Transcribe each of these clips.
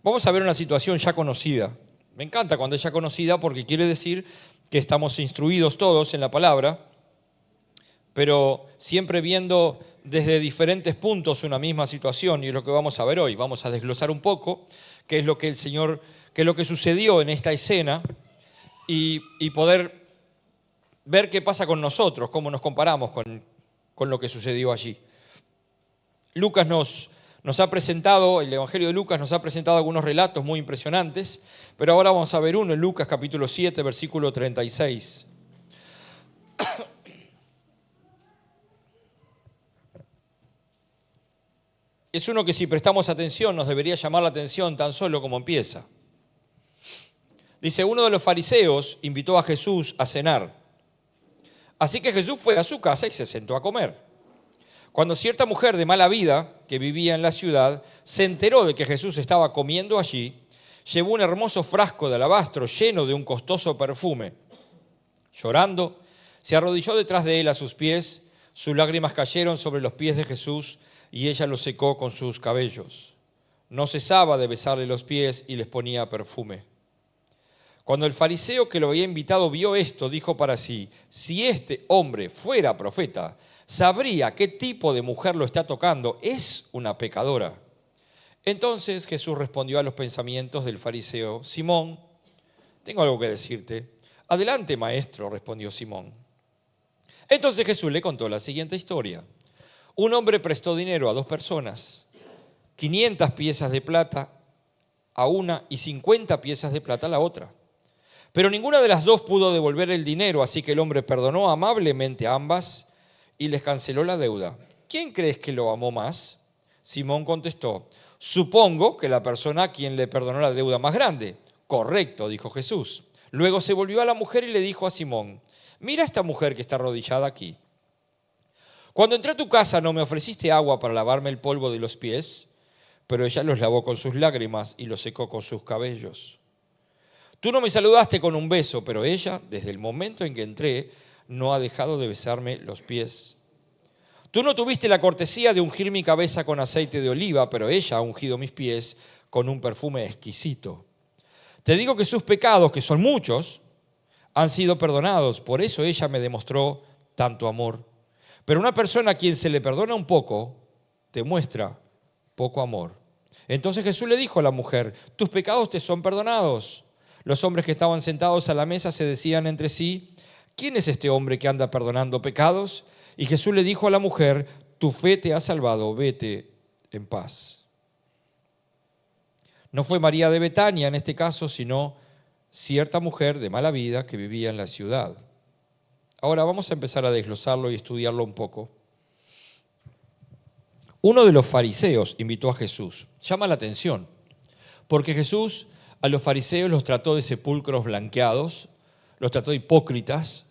Vamos a ver una situación ya conocida. Me encanta cuando es ya conocida porque quiere decir que estamos instruidos todos en la palabra, pero siempre viendo desde diferentes puntos una misma situación, y es lo que vamos a ver hoy. Vamos a desglosar un poco qué es lo que qué es lo que sucedió en esta escena y poder ver qué pasa con nosotros, cómo nos comparamos con lo que sucedió allí. Lucas nos ha presentado, el Evangelio de Lucas nos ha presentado algunos relatos muy impresionantes, pero ahora vamos a ver uno en Lucas capítulo 7, versículo 36. Es uno que si prestamos atención nos debería llamar la atención tan solo como empieza. Dice, uno de los fariseos invitó a Jesús a cenar. Así que Jesús fue a su casa y se sentó a comer. Cuando cierta mujer de mala vida, que vivía en la ciudad, se enteró de que Jesús estaba comiendo allí, llevó un hermoso frasco de alabastro lleno de un costoso perfume. Llorando, se arrodilló detrás de él a sus pies, sus lágrimas cayeron sobre los pies de Jesús y ella los secó con sus cabellos. No cesaba de besarle los pies y les ponía perfume. Cuando el fariseo que lo había invitado vio esto, dijo para sí, si este hombre fuera profeta, sabría qué tipo de mujer lo está tocando, es una pecadora. Entonces Jesús respondió a los pensamientos del fariseo, Simón, tengo algo que decirte. Adelante, maestro, respondió Simón. Entonces Jesús le contó la siguiente historia. Un hombre prestó dinero a dos personas, 500 piezas de plata a una y 50 piezas de plata a la otra. Pero ninguna de las dos pudo devolver el dinero, así que el hombre perdonó amablemente a ambas y les canceló la deuda. ¿Quién crees que lo amó más? Simón contestó, supongo que la persona a quien le perdonó la deuda más grande. Correcto, dijo Jesús. Luego se volvió a la mujer y le dijo a Simón, mira a esta mujer que está arrodillada aquí. Cuando entré a tu casa no me ofreciste agua para lavarme el polvo de los pies, pero ella los lavó con sus lágrimas y los secó con sus cabellos. Tú no me saludaste con un beso, pero ella, desde el momento en que entré, no ha dejado de besarme los pies. Tú no tuviste la cortesía de ungir mi cabeza con aceite de oliva, pero ella ha ungido mis pies con un perfume exquisito. Te digo que sus pecados, que son muchos, han sido perdonados, por eso ella me demostró tanto amor. Pero una persona a quien se le perdona un poco, demuestra poco amor. Entonces Jesús le dijo a la mujer, tus pecados te son perdonados. Los hombres que estaban sentados a la mesa se decían entre sí, ¿quién es este hombre que anda perdonando pecados? Y Jesús le dijo a la mujer, tu fe te ha salvado, vete en paz. No fue María de Betania en este caso, sino cierta mujer de mala vida que vivía en la ciudad. Ahora vamos a empezar a desglosarlo y estudiarlo un poco. Uno de los fariseos invitó a Jesús. Llama la atención, porque Jesús a los fariseos los trató de sepulcros blanqueados, los trató de hipócritas,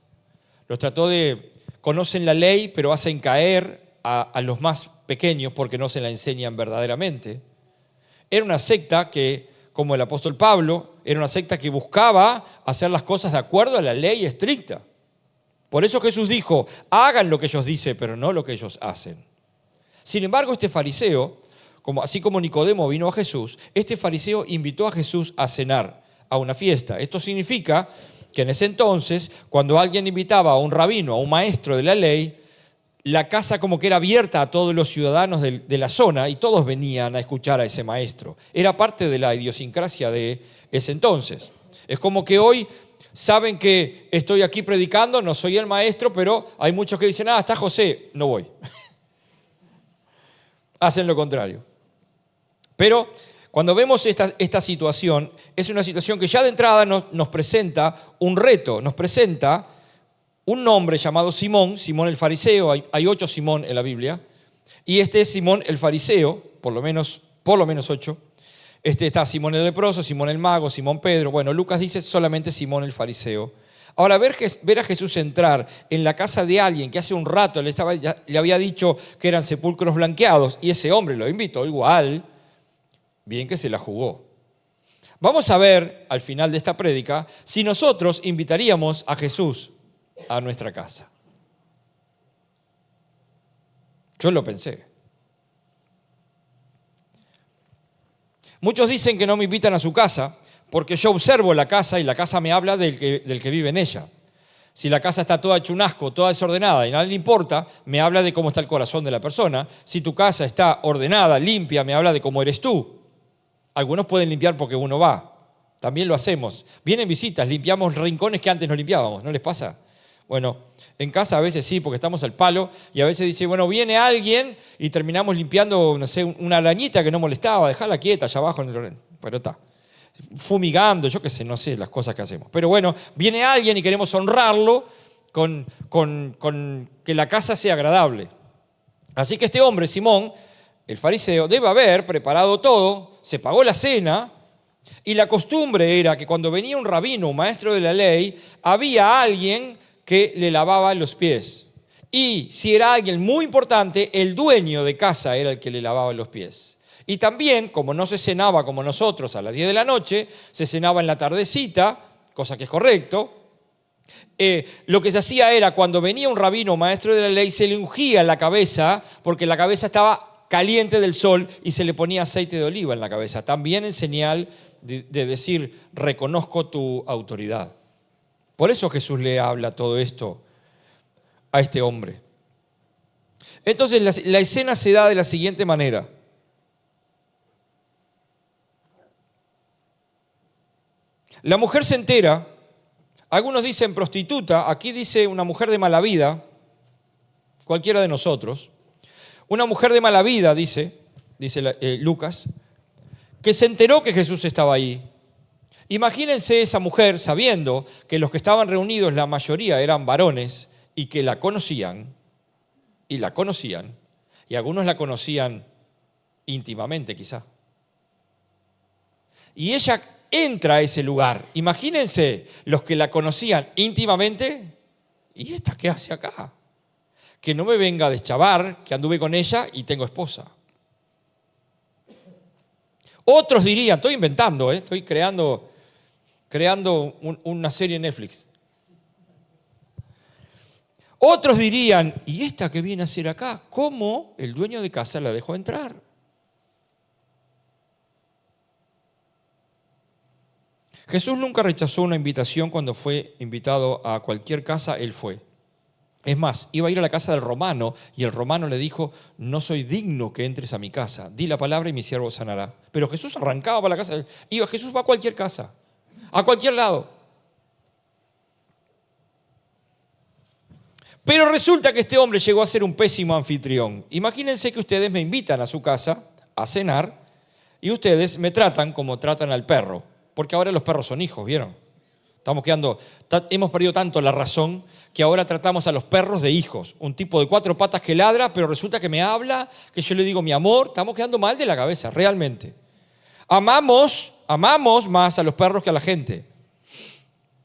los trató de, conocen la ley, pero hacen caer a los más pequeños porque no se la enseñan verdaderamente. Era una secta que, como el apóstol Pablo, era una secta que buscaba hacer las cosas de acuerdo a la ley estricta. Por eso Jesús dijo, hagan lo que ellos dicen, pero no lo que ellos hacen. Sin embargo, este fariseo, así como Nicodemo vino a Jesús, este fariseo invitó a Jesús a cenar, a una fiesta. Esto significa que en ese entonces, cuando alguien invitaba a un rabino, a un maestro de la ley, la casa como que era abierta a todos los ciudadanos de la zona y todos venían a escuchar a ese maestro. Era parte de la idiosincrasia de ese entonces. Es como que hoy saben que estoy aquí predicando, no soy el maestro, pero hay muchos que dicen, está José, no voy. Hacen lo contrario. Pero cuando vemos esta situación, es una situación que ya de entrada nos presenta un reto, nos presenta un nombre llamado Simón, Simón el fariseo, hay 8 Simón en la Biblia, y este es Simón el fariseo, por lo menos 8. Está Simón el leproso, Simón el mago, Simón Pedro. Bueno, Lucas dice solamente Simón el fariseo. Ahora, ver a Jesús entrar en la casa de alguien que hace un rato le había dicho que eran sepulcros blanqueados, y ese hombre lo invitó igual, bien que se la jugó. Vamos a ver al final de esta prédica si nosotros invitaríamos a Jesús a nuestra casa. Yo lo pensé. Muchos dicen que no me invitan a su casa porque yo observo la casa y la casa me habla del que vive en ella. Si la casa está toda hecha un asco, toda desordenada y a nadie le importa, me habla de cómo está el corazón de la persona. Si tu casa está ordenada, limpia, me habla de cómo eres tú. Algunos pueden limpiar porque uno va. También lo hacemos. Vienen visitas, limpiamos rincones que antes no limpiábamos. ¿No les pasa? Bueno, en casa a veces sí, porque estamos al palo, y a veces dice, bueno, viene alguien y terminamos limpiando, no sé, una arañita que no molestaba, dejarla quieta allá abajo, pero está. Fumigando, yo qué sé, no sé las cosas que hacemos. Pero bueno, viene alguien y queremos honrarlo con que la casa sea agradable. Así que este hombre, Simón, el fariseo, debe haber preparado todo, se pagó la cena, y la costumbre era que cuando venía un rabino, un maestro de la ley, había alguien que le lavaba los pies. Y si era alguien muy importante, el dueño de casa era el que le lavaba los pies. Y también, como no se cenaba como nosotros a las 10 de la noche, se cenaba en la tardecita, cosa que es correcto. Lo que se hacía era, cuando venía un rabino, maestro de la ley, se le ungía la cabeza, porque la cabeza estaba caliente del sol y se le ponía aceite de oliva en la cabeza, también en señal de decir, reconozco tu autoridad. Por eso Jesús le habla todo esto a este hombre. Entonces la escena se da de la siguiente manera. La mujer se entera, algunos dicen prostituta, aquí dice una mujer de mala vida, cualquiera de nosotros. Una mujer de mala vida, dice Lucas, que se enteró que Jesús estaba ahí. Imagínense esa mujer sabiendo que los que estaban reunidos, la mayoría eran varones y que la conocían, y algunos la conocían íntimamente quizá. Y ella entra a ese lugar. Imagínense los que la conocían íntimamente. ¿Y esta qué hace acá? Que no me venga a deschavar que anduve con ella y tengo esposa. Otros dirían, estoy inventando, estoy creando una serie en Netflix. Otros dirían, ¿y esta qué viene a hacer acá? ¿Cómo el dueño de casa la dejó entrar? Jesús nunca rechazó una invitación cuando fue invitado a cualquier casa, él fue. Es más, iba a ir a la casa del romano y el romano le dijo, no soy digno que entres a mi casa, di la palabra y mi siervo sanará. Pero Jesús arrancaba para la casa, Jesús va a cualquier casa, a cualquier lado. Pero resulta que este hombre llegó a ser un pésimo anfitrión. Imagínense que ustedes me invitan a su casa a cenar y ustedes me tratan como tratan al perro, porque ahora los perros son hijos, ¿vieron? Hemos perdido tanto la razón que ahora tratamos a los perros de hijos. Un tipo de 4 patas que ladra, pero resulta que me habla, que yo le digo mi amor. Estamos quedando mal de la cabeza, realmente. Amamos más a los perros que a la gente.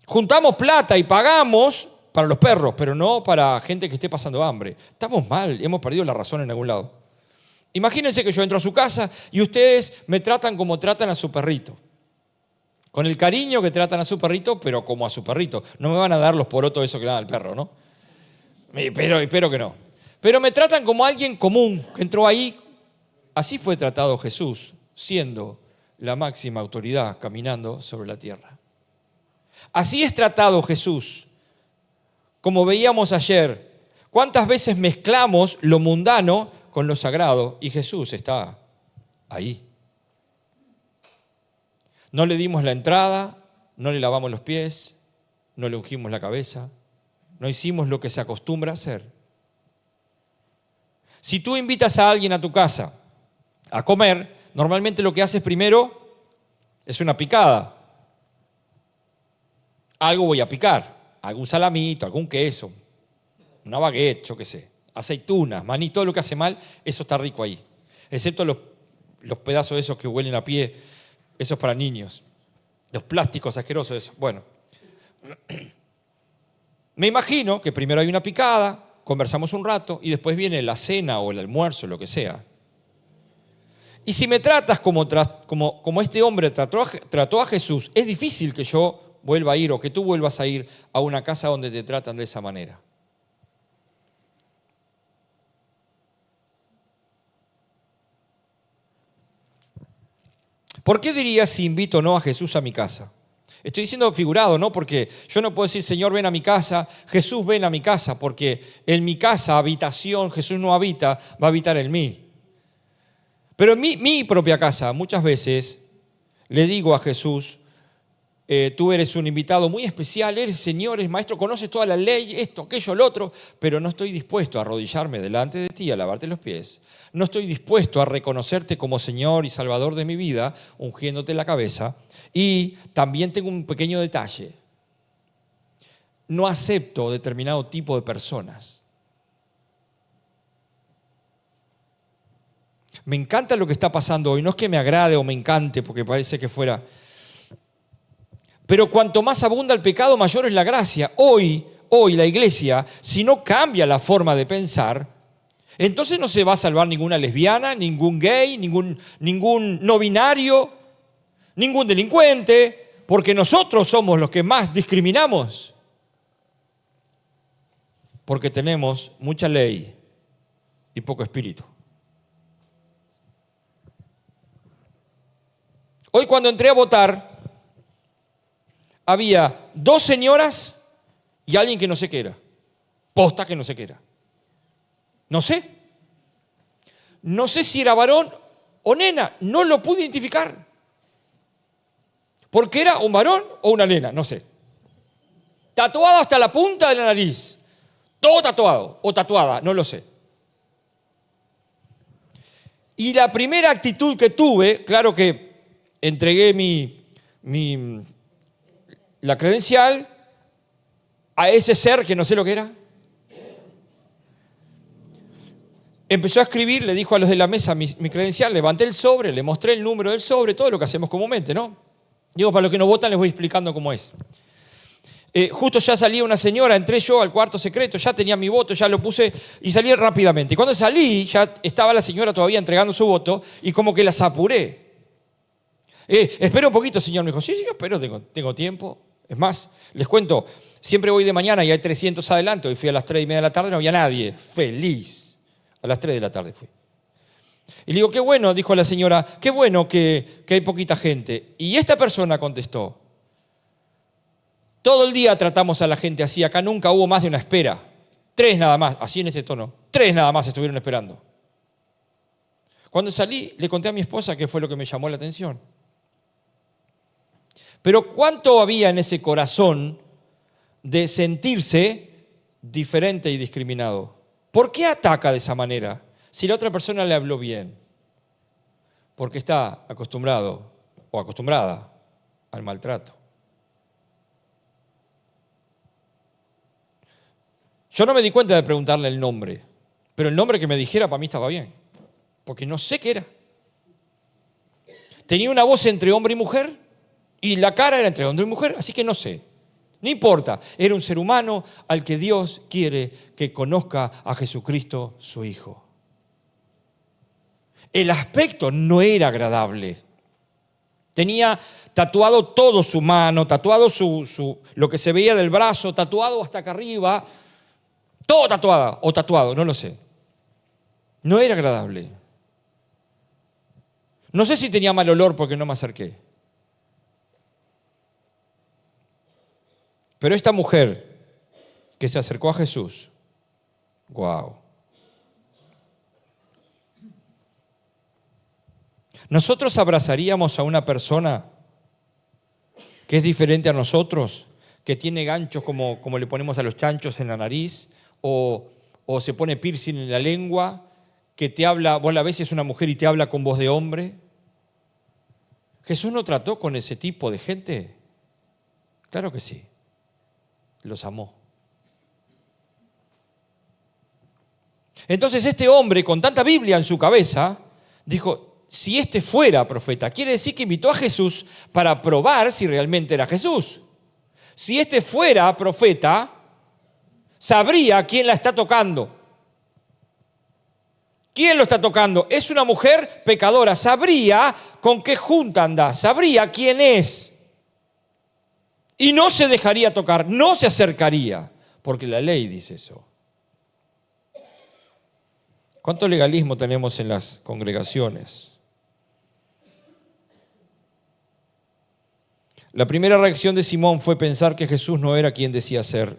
Juntamos plata y pagamos para los perros, pero no para gente que esté pasando hambre. Estamos mal, hemos perdido la razón en algún lado. Imagínense que yo entro a su casa y ustedes me tratan como tratan a su perrito. Con el cariño que tratan a su perrito, pero como a su perrito. No me van a dar los porotos eso que dan al perro, ¿no? Espero que no. Pero me tratan como alguien común que entró ahí. Así fue tratado Jesús, siendo la máxima autoridad caminando sobre la tierra. Así es tratado Jesús. Como veíamos ayer, ¿cuántas veces mezclamos lo mundano con lo sagrado? Y Jesús está ahí. No le dimos la entrada, no le lavamos los pies, no le ungimos la cabeza, no hicimos lo que se acostumbra a hacer. Si tú invitas a alguien a tu casa a comer, normalmente lo que haces primero es una picada. Algo voy a picar, algún salamito, algún queso, una baguette, yo qué sé, aceitunas, maní, todo lo que hace mal, eso está rico ahí. Excepto los pedazos esos que huelen a pie, esos para niños. Los plásticos asquerosos, eso. Bueno, me imagino que primero hay una picada, conversamos un rato y después viene la cena o el almuerzo, lo que sea. Y si me tratas como este hombre trató a Jesús, es difícil que yo vuelva a ir o que tú vuelvas a ir a una casa donde te tratan de esa manera. ¿Por qué diría si invito o no a Jesús a mi casa? Estoy diciendo figurado, ¿no? Porque yo no puedo decir, Señor, ven a mi casa, Jesús, ven a mi casa, porque en mi casa, habitación, Jesús no habita, va a habitar en mí. Pero en mi propia casa, muchas veces le digo a Jesús, tú eres un invitado muy especial, eres Señor, eres Maestro, conoces toda la ley, esto, aquello, lo otro, pero no estoy dispuesto a arrodillarme delante de ti, a lavarte los pies. No estoy dispuesto a reconocerte como Señor y Salvador de mi vida, ungiéndote la cabeza. Y también tengo un pequeño detalle. No acepto determinado tipo de personas. Me encanta lo que está pasando hoy. No es que me agrade o me encante, porque parece que fuera... Pero cuanto más abunda el pecado, mayor es la gracia. Hoy la iglesia, si no cambia la forma de pensar, entonces no se va a salvar ninguna lesbiana, ningún gay, ningún no binario, ningún delincuente, porque nosotros somos los que más discriminamos. Porque tenemos mucha ley y poco espíritu. Hoy cuando entré a votar, había 2 señoras y alguien que no sé qué era. Posta que no sé qué era. No sé. No sé si era varón o nena. No lo pude identificar. Porque era un varón o una nena, no sé. Tatuado hasta la punta de la nariz. Todo tatuado o tatuada, no lo sé. Y la primera actitud que tuve, claro que entregué la credencial a ese ser que no sé lo que era. Empezó a escribir, le dijo a los de la mesa mi credencial, levanté el sobre, le mostré el número del sobre, todo lo que hacemos comúnmente, ¿no? Digo, para los que no votan les voy explicando cómo es. Justo ya salía una señora, entré yo al cuarto secreto, ya tenía mi voto, ya lo puse y salí rápidamente. Y cuando salí, ya estaba la señora todavía entregando su voto y como que las apuré. Espera un poquito, señor. Me dijo, sí, yo espero, tengo tiempo. Es más, les cuento, siempre voy de mañana y hay 300 adelanto. Y fui a las 3:30 de la tarde, no había nadie. Feliz. A las 3 de la tarde fui. Y le digo, qué bueno, dijo la señora, qué bueno que hay poquita gente. Y esta persona contestó, todo el día tratamos a la gente así, acá nunca hubo más de una espera. 3 nada más, así en este tono. 3 nada más estuvieron esperando. Cuando salí, le conté a mi esposa qué fue lo que me llamó la atención. Pero ¿cuánto había en ese corazón de sentirse diferente y discriminado? ¿Por qué ataca de esa manera si la otra persona le habló bien? Porque está acostumbrado o acostumbrada al maltrato. Yo no me di cuenta de preguntarle el nombre, pero el nombre que me dijera para mí estaba bien, porque no sé qué era. Tenía una voz entre hombre y mujer y la cara era entre hombre y mujer, así que no sé. No importa, era un ser humano al que Dios quiere que conozca a Jesucristo, su Hijo. El aspecto no era agradable. Tenía tatuado todo su mano, tatuado lo que se veía del brazo, tatuado hasta acá arriba, todo tatuada o tatuado, no lo sé. No era agradable. No sé si tenía mal olor porque no me acerqué. Pero esta mujer que se acercó a Jesús, wow. ¿Nosotros abrazaríamos a una persona que es diferente a nosotros, que tiene ganchos como le ponemos a los chanchos en la nariz, o se pone piercing en la lengua, que te habla, vos la ves y es una mujer y te habla con voz de hombre? ¿Jesús no trató con ese tipo de gente? Claro que sí. Los amó. Entonces este hombre, con tanta Biblia en su cabeza, dijo, si este fuera profeta, quiere decir que invitó a Jesús para probar si realmente era Jesús. Si este fuera profeta, sabría quién la está tocando. ¿Quién lo está tocando? Es una mujer pecadora. Sabría con qué junta anda, sabría quién es. Y no se dejaría tocar, no se acercaría, porque la ley dice eso. ¿Cuánto legalismo tenemos en las congregaciones? La primera reacción de Simón fue pensar que Jesús no era quien decía ser,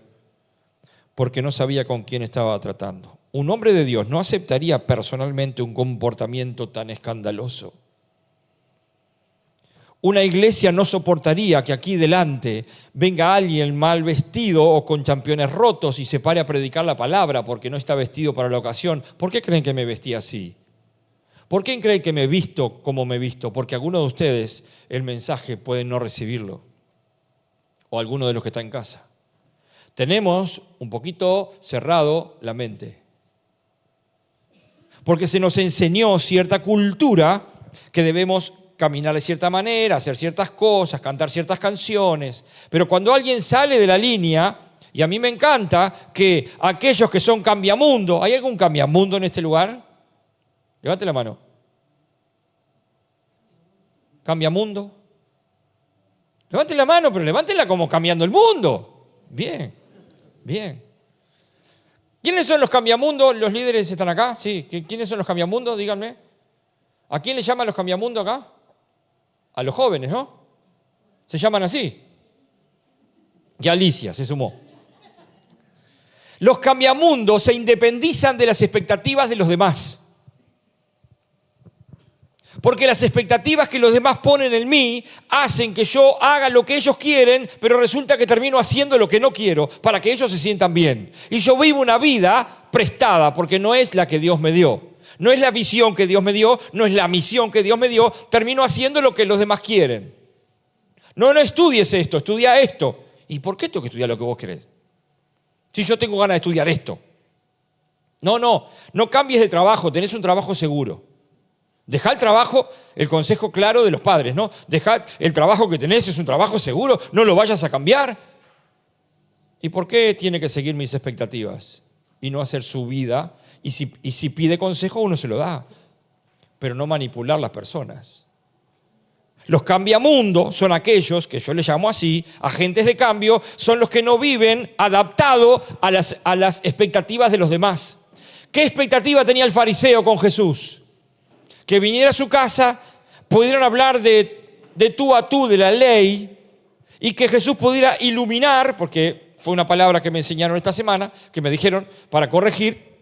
porque no sabía con quién estaba tratando. Un hombre de Dios no aceptaría personalmente un comportamiento tan escandaloso. Una iglesia no soportaría que aquí delante venga alguien mal vestido o con championes rotos y se pare a predicar la palabra porque no está vestido para la ocasión. ¿Por qué creen que me vestí así? ¿Por qué creen que me he visto como me he visto? Porque algunos de ustedes el mensaje pueden no recibirlo. O alguno de los que está en casa. Tenemos un poquito cerrado la mente. Porque se nos enseñó cierta cultura que debemos caminar de cierta manera, hacer ciertas cosas, cantar ciertas canciones. Pero cuando alguien sale de la línea, y a mí me encanta que aquellos que son cambiamundo, ¿hay algún cambiamundo en este lugar? Levante la mano. ¿Cambiamundo? Levanten la mano, pero levántenla como cambiando el mundo. Bien, bien. ¿Quiénes son los cambiamundos? ¿Los líderes están acá? Sí. ¿Quiénes son los cambiamundos? Díganme. ¿A quién le llaman los cambiamundos acá? A los jóvenes, ¿no? Se llaman así. Y Alicia se sumó. Los cambiamundos se independizan de las expectativas de los demás. Porque las expectativas que los demás ponen en mí hacen que yo haga lo que ellos quieren, pero resulta que termino haciendo lo que no quiero para que ellos se sientan bien. Y yo vivo una vida prestada porque no es la que Dios me dio. No es la visión que Dios me dio, no es la misión que Dios me dio. Termino haciendo lo que los demás quieren. No estudies esto, estudia esto. ¿Y por qué tengo que estudiar lo que vos querés? Si yo tengo ganas de estudiar esto. No cambies de trabajo, tenés un trabajo seguro. Dejá el trabajo, el consejo claro de los padres, ¿no? Dejá el trabajo que tenés, es un trabajo seguro, no lo vayas a cambiar. ¿Y por qué tiene que seguir mis expectativas y no hacer su vida? Y si pide consejo, uno se lo da, pero no manipular las personas. Los cambiamundos son aquellos, que yo les llamo así, agentes de cambio, son los que no viven adaptados a las expectativas de los demás. ¿Qué expectativa tenía el fariseo con Jesús? Que viniera a su casa, pudieran hablar de tú a tú de la ley y que Jesús pudiera iluminar, porque fue una palabra que me enseñaron esta semana, que me dijeron para corregir,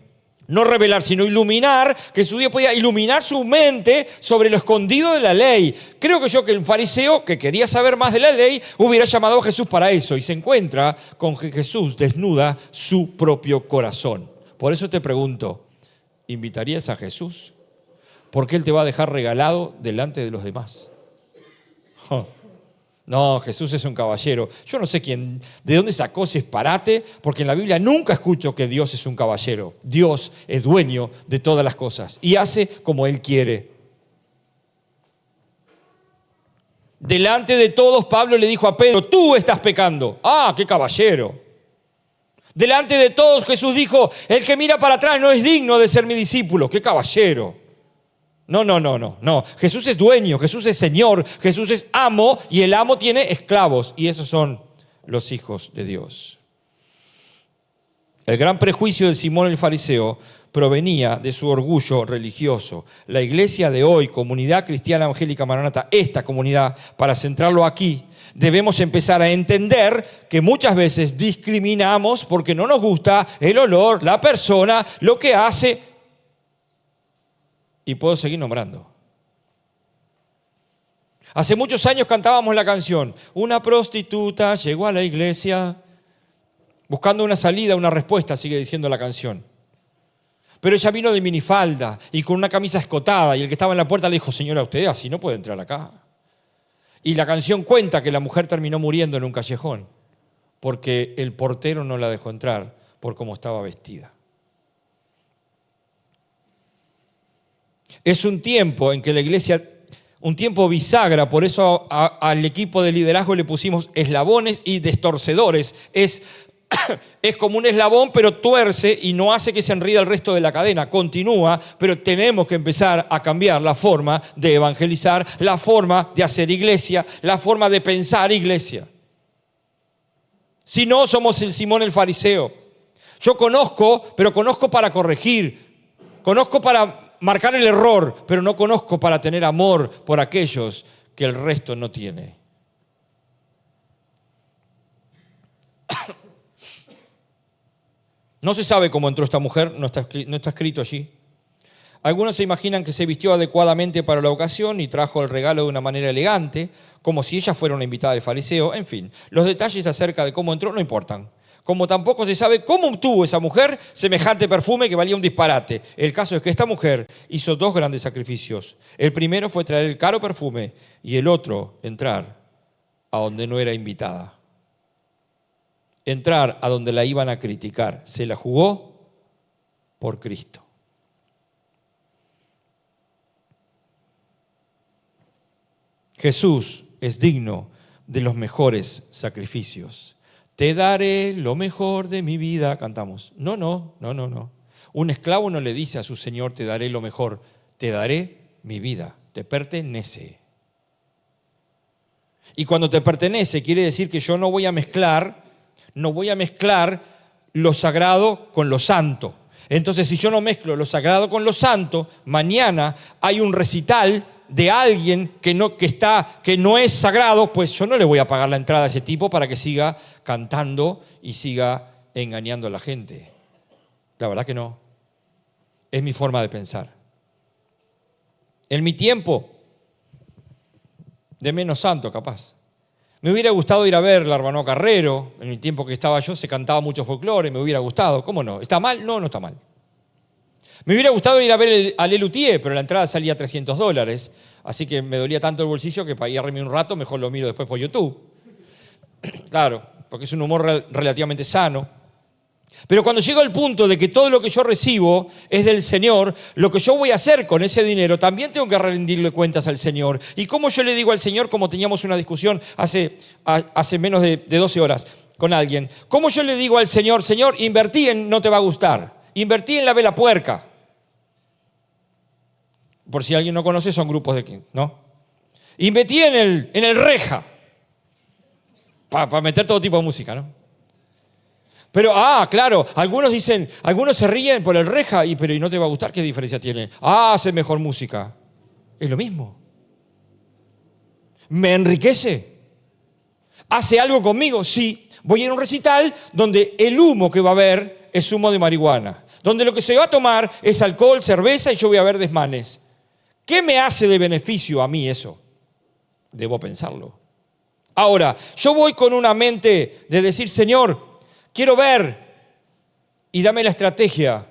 no revelar, sino iluminar, que su Dios podía iluminar su mente sobre lo escondido de la ley. Creo que el fariseo, que quería saber más de la ley, hubiera llamado a Jesús para eso y se encuentra con que Jesús desnuda su propio corazón. Por eso te pregunto, ¿invitarías a Jesús? Porque Él te va a dejar regalado delante de los demás. No, Jesús es un caballero. Yo no sé de dónde sacó ese disparate, porque en la Biblia nunca escucho que Dios es un caballero. Dios es dueño de todas las cosas y hace como Él quiere. Delante de todos, Pablo le dijo a Pedro, tú estás pecando. ¡Ah, qué caballero! Delante de todos, Jesús dijo, el que mira para atrás no es digno de ser mi discípulo. ¡Qué caballero! No. Jesús es dueño, Jesús es Señor, Jesús es amo y el amo tiene esclavos y esos son los hijos de Dios. El gran prejuicio de Simón el fariseo provenía de su orgullo religioso. La iglesia de hoy, Comunidad Cristiana Evangélica Maranata, esta comunidad, para centrarlo aquí, debemos empezar a entender que muchas veces discriminamos porque no nos gusta el olor, la persona, lo que hace. Y puedo seguir nombrando. Hace muchos años cantábamos la canción, una prostituta llegó a la iglesia buscando una salida, una respuesta, sigue diciendo la canción. Pero ella vino de minifalda y con una camisa escotada y el que estaba en la puerta le dijo, señora, usted así no puede entrar acá. Y la canción cuenta que la mujer terminó muriendo en un callejón porque el portero no la dejó entrar por cómo estaba vestida. Es un tiempo en que la iglesia, un tiempo bisagra, por eso al equipo de liderazgo le pusimos eslabones y destorcedores. Es como un eslabón, pero tuerce y no hace que se enrida el resto de la cadena. Continúa, pero tenemos que empezar a cambiar la forma de evangelizar, la forma de hacer iglesia, la forma de pensar iglesia. Si no, somos el Simón el fariseo. Yo conozco, pero conozco para corregir. Conozco para marcar el error, pero no conozco para tener amor por aquellos que el resto no tiene. No se sabe cómo entró esta mujer, no está escrito allí. Algunos se imaginan que se vistió adecuadamente para la ocasión y trajo el regalo de una manera elegante, como si ella fuera una invitada del fariseo. En fin, los detalles acerca de cómo entró no importan. Como tampoco se sabe cómo obtuvo esa mujer semejante perfume que valía un disparate. El caso es que esta mujer hizo dos grandes sacrificios. El primero fue traer el caro perfume y el otro, entrar a donde no era invitada. Entrar a donde la iban a criticar. Se la jugó por Cristo. Jesús es digno de los mejores sacrificios. Te daré lo mejor de mi vida, cantamos. No. Un esclavo no le dice a su señor, te daré lo mejor, te daré mi vida, te pertenece. Y cuando te pertenece quiere decir que yo no voy a mezclar lo sagrado con lo santo. Entonces, si yo no mezclo lo sagrado con lo santo, mañana hay un recital de alguien que no es sagrado, pues yo no le voy a pagar la entrada a ese tipo para que siga cantando y siga engañando a la gente. La verdad que no. Es mi forma de pensar. En mi tiempo, de menos santo capaz, me hubiera gustado ir a ver la hermano Carrero. En el tiempo que estaba yo se cantaba mucho folclore, me hubiera gustado. ¿Cómo no? ¿Está mal? No está mal. Me hubiera gustado ir a ver a Lelutier, pero la entrada salía $300. Así que me dolía tanto el bolsillo que para irme un rato mejor lo miro después por YouTube. Claro, porque es un humor relativamente sano. Pero cuando llego al punto de que todo lo que yo recibo es del Señor, lo que yo voy a hacer con ese dinero también tengo que rendirle cuentas al Señor. ¿Y cómo yo le digo al Señor, como teníamos una discusión hace menos de 12 horas con alguien? ¿Cómo yo le digo al Señor, Señor, invertí en No Te Va a Gustar, invertí en La Vela Puerca? Por si alguien no conoce, son grupos ¿no? Invertí en el Reja, para meter todo tipo de música, ¿no? Pero, claro, algunos se ríen por el Reja, pero ¿y No Te Va a Gustar? ¿Qué diferencia tiene? Hace mejor música. Es lo mismo. ¿Me enriquece? ¿Hace algo conmigo? Sí. Voy a ir a un recital donde el humo que va a haber es humo de marihuana, donde lo que se va a tomar es alcohol, cerveza y yo voy a ver desmanes. ¿Qué me hace de beneficio a mí eso? Debo pensarlo. Ahora, yo voy con una mente de decir, Señor, quiero ver y dame la estrategia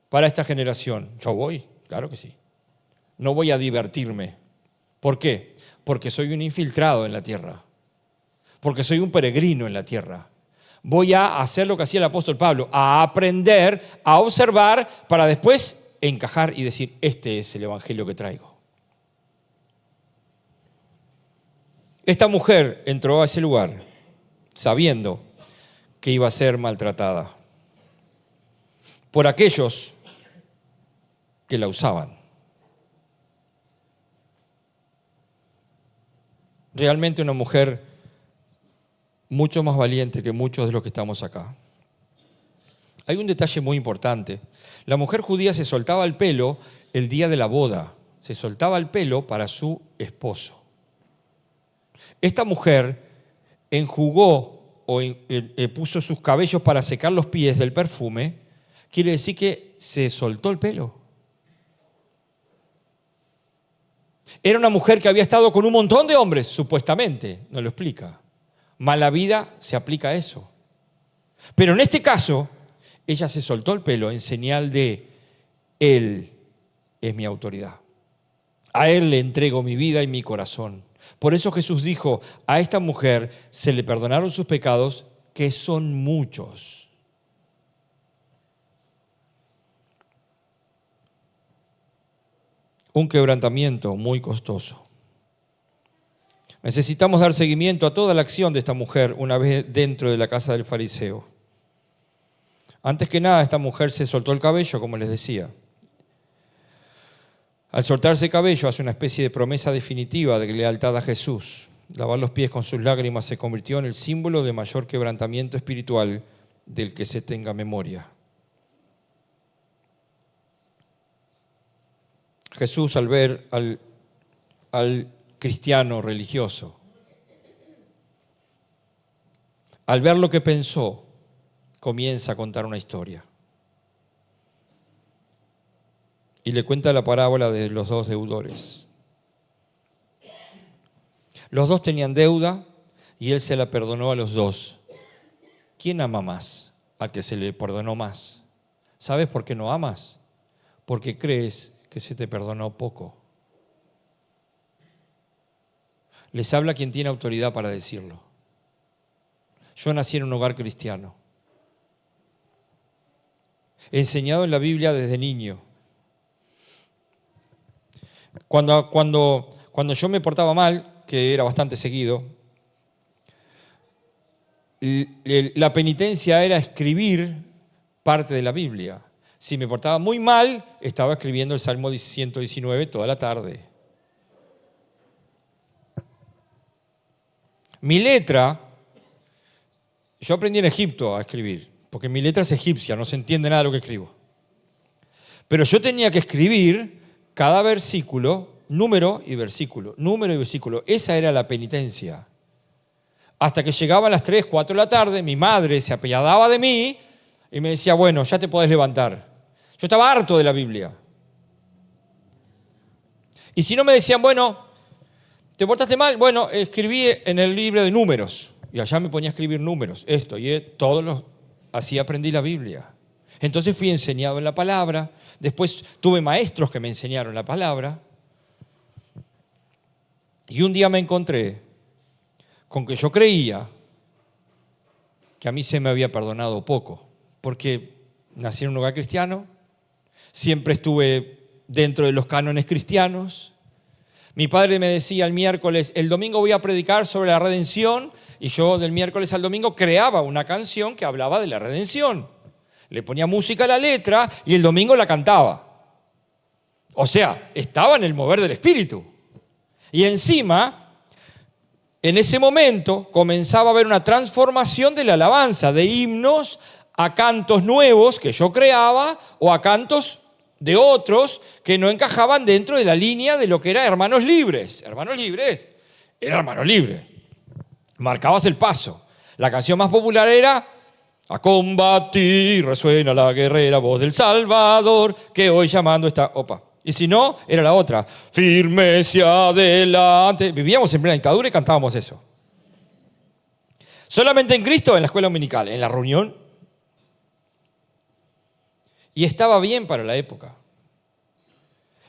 para esta generación. Yo voy, claro que sí. No voy a divertirme. ¿Por qué? Porque soy un infiltrado en la tierra. Porque soy un peregrino en la tierra. Voy a hacer lo que hacía el apóstol Pablo, a aprender, a observar, para después encajar y decir, este es el evangelio que traigo. Esta mujer entró a ese lugar sabiendo que iba a ser maltratada por aquellos que la usaban. Realmente una mujer mucho más valiente que muchos de los que estamos acá. Hay un detalle muy importante. La mujer judía se soltaba el pelo el día de la boda. Se soltaba el pelo para su esposo. Esta mujer enjugó o puso sus cabellos para secar los pies del perfume. Quiere decir que se soltó el pelo. Era una mujer que había estado con un montón de hombres, supuestamente. No lo explica. Mala vida se aplica a eso. Pero en este caso, ella se soltó el pelo en señal de Él es mi autoridad. A Él le entrego mi vida y mi corazón. Por eso Jesús dijo, a esta mujer se le perdonaron sus pecados, que son muchos. Un quebrantamiento muy costoso. Necesitamos dar seguimiento a toda la acción de esta mujer una vez dentro de la casa del fariseo. Antes que nada, esta mujer se soltó el cabello, como les decía. Al soltarse el cabello, hace una especie de promesa definitiva de lealtad a Jesús. Lavar los pies con sus lágrimas se convirtió en el símbolo de mayor quebrantamiento espiritual del que se tenga memoria. Jesús, al ver al cristiano religioso, al ver lo que pensó, comienza a contar una historia. Y le cuenta la parábola de los dos deudores. Los dos tenían deuda y él se la perdonó a los dos. ¿Quién ama más? Al que se le perdonó más. ¿Sabes por qué no amas? Porque crees que se te perdonó poco. Les habla quien tiene autoridad para decirlo. Yo nací en un hogar cristiano. He enseñado en la Biblia desde niño. Cuando yo me portaba mal, que era bastante seguido, la penitencia era escribir parte de la Biblia. Si me portaba muy mal, estaba escribiendo el Salmo 119 toda la tarde. Mi letra, yo aprendí en Egipto a escribir, porque mi letra es egipcia, no se entiende nada de lo que escribo. Pero yo tenía que escribir cada versículo, número y versículo, número y versículo. Esa era la penitencia. Hasta que llegaban las 3, 4 de la tarde, mi madre se apiadaba de mí y me decía, bueno, ya te podés levantar. Yo estaba harto de la Biblia. Y si no me decían, bueno, ¿te portaste mal? Bueno, escribí en el libro de números. Y allá me ponía a escribir números, esto y así aprendí la Biblia. Entonces fui enseñado en la palabra. Después tuve maestros que me enseñaron la palabra. Y un día me encontré con que yo creía que a mí se me había perdonado poco, porque nací en un hogar cristiano, siempre estuve dentro de los cánones cristianos. Mi padre me decía el miércoles, el domingo voy a predicar sobre la redención, y yo del miércoles al domingo creaba una canción que hablaba de la redención. Le ponía música a la letra y el domingo la cantaba. O sea, estaba en el mover del Espíritu. Y encima, en ese momento, comenzaba a haber una transformación de la alabanza, de himnos a cantos nuevos que yo creaba o a cantos de otros que no encajaban dentro de la línea de lo que era Hermanos Libres. Hermanos Libres, era Hermanos Libres. Marcabas el paso. La canción más popular era a combatir, resuena la guerrera voz del Salvador, que hoy llamando está... Opa. Y si no, era la otra. Firme hacia adelante. Vivíamos en plena dictadura y cantábamos eso. Solamente en Cristo, en la escuela dominical, en la reunión. Y estaba bien para la época.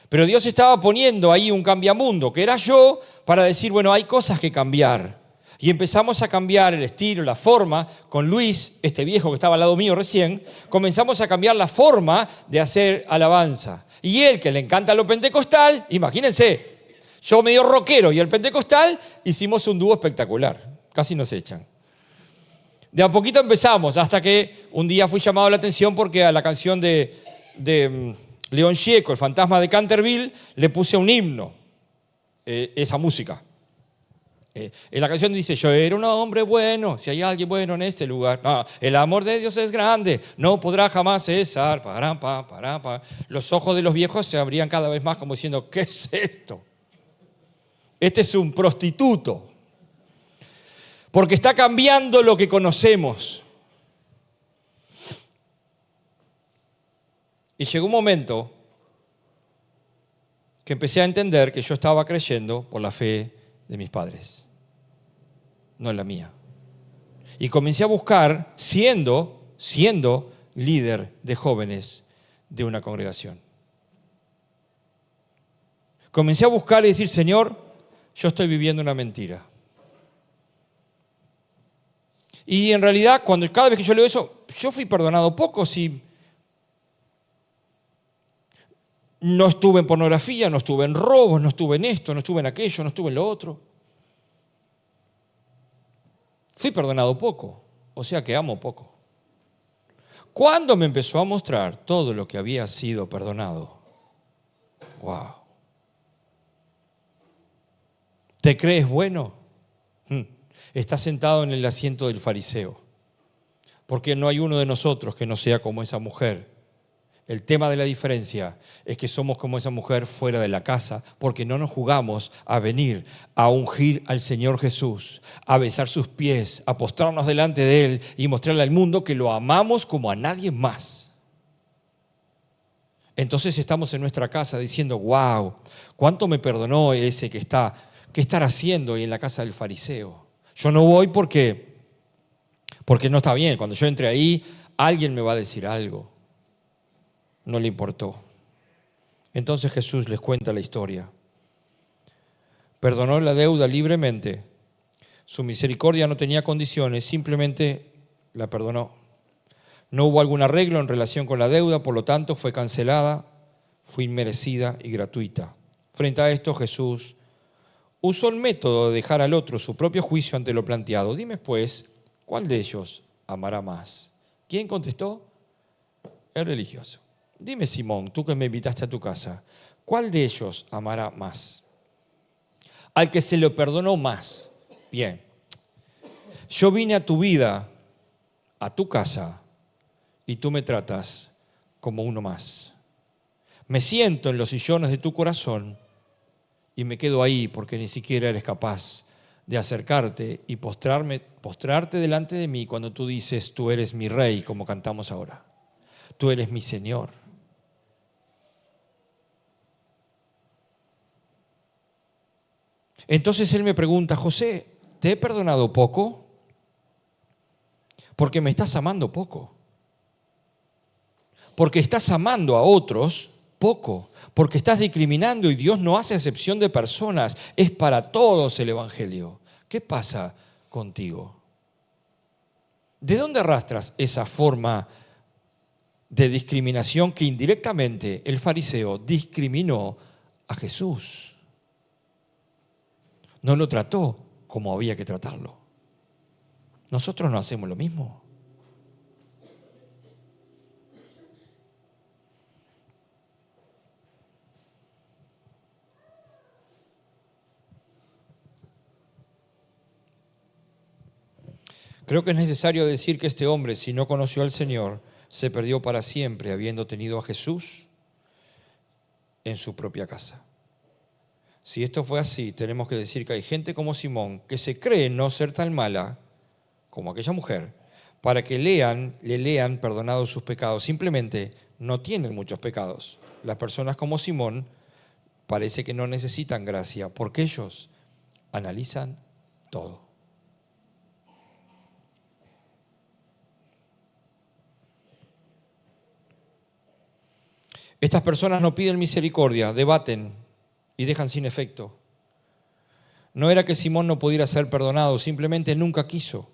Pero Dios estaba poniendo ahí un cambiamundo, que era yo, para decir, bueno, hay cosas que cambiar. Y empezamos a cambiar el estilo, la forma, con Luis, este viejo que estaba al lado mío recién, comenzamos a cambiar la forma de hacer alabanza. Y él, que le encanta lo pentecostal, imagínense, yo medio rockero y el pentecostal, hicimos un dúo espectacular, casi nos echan. De a poquito empezamos, hasta que un día fui llamado la atención porque a la canción de León Gieco, El fantasma de Canterville, le puse un himno, esa música. En la canción dice, yo era un hombre bueno, si hay alguien bueno en este lugar. No, el amor de Dios es grande, no podrá jamás cesar. Los ojos de los viejos se abrían cada vez más como diciendo, ¿qué es esto? Este es un prostituto. Porque está cambiando lo que conocemos. Y llegó un momento que empecé a entender que yo estaba creyendo por la fe de mis padres, no en la mía. Y comencé a buscar, siendo líder de jóvenes de una congregación. Comencé a buscar y decir, Señor, yo estoy viviendo una mentira. Y en realidad, cada vez que yo leo eso, yo fui perdonado poco si no estuve en pornografía, no estuve en robos, no estuve en esto, no estuve en aquello, no estuve en lo otro. Fui perdonado poco, o sea que amo poco. ¿Cuándo me empezó a mostrar todo lo que había sido perdonado? ¡Wow! ¿Te crees bueno? Estás sentado en el asiento del fariseo, porque no hay uno de nosotros que no sea como esa mujer. El tema de la diferencia es que somos como esa mujer fuera de la casa, porque no nos jugamos a venir a ungir al Señor Jesús, a besar sus pies, a postrarnos delante de Él y mostrarle al mundo que lo amamos como a nadie más. Entonces estamos en nuestra casa diciendo, wow, ¿cuánto me perdonó ese que está? ¿Qué estará haciendo hoy en la casa del fariseo? Yo no voy porque no está bien. Cuando yo entre ahí, alguien me va a decir algo. No le importó. Entonces Jesús les cuenta la historia. Perdonó la deuda libremente. Su misericordia no tenía condiciones, simplemente la perdonó. No hubo algún arreglo en relación con la deuda, por lo tanto fue cancelada, fue inmerecida y gratuita. Frente a esto, Jesús usó el método de dejar al otro su propio juicio ante lo planteado. Dime pues, ¿cuál de ellos amará más? ¿Quién contestó? El religioso. Dime, Simón, tú que me invitaste a tu casa, ¿cuál de ellos amará más? Al que se lo perdonó más. Bien, yo vine a tu vida, a tu casa, y tú me tratas como uno más. Me siento en los sillones de tu corazón y me quedo ahí porque ni siquiera eres capaz de acercarte y postrarte delante de mí cuando tú dices, tú eres mi rey, como cantamos ahora. Tú eres mi Señor. Entonces él me pregunta, José, ¿te he perdonado poco? Porque me estás amando poco. Porque estás amando a otros poco. Porque estás discriminando y Dios no hace excepción de personas. Es para todos el Evangelio. ¿Qué pasa contigo? ¿De dónde arrastras esa forma de discriminación que indirectamente el fariseo discriminó a Jesús? No lo trató como había que tratarlo. Nosotros no hacemos lo mismo. Creo que es necesario decir que este hombre, si no conoció al Señor, se perdió para siempre, habiendo tenido a Jesús en su propia casa. Si esto fue así, tenemos que decir que hay gente como Simón que se cree no ser tan mala como aquella mujer, para que le lean perdonados sus pecados. Simplemente no tienen muchos pecados. Las personas como Simón parece que no necesitan gracia, porque ellos analizan todo. Estas personas no piden misericordia, debaten y dejan sin efecto. No era que Simón no pudiera ser perdonado, simplemente nunca quiso.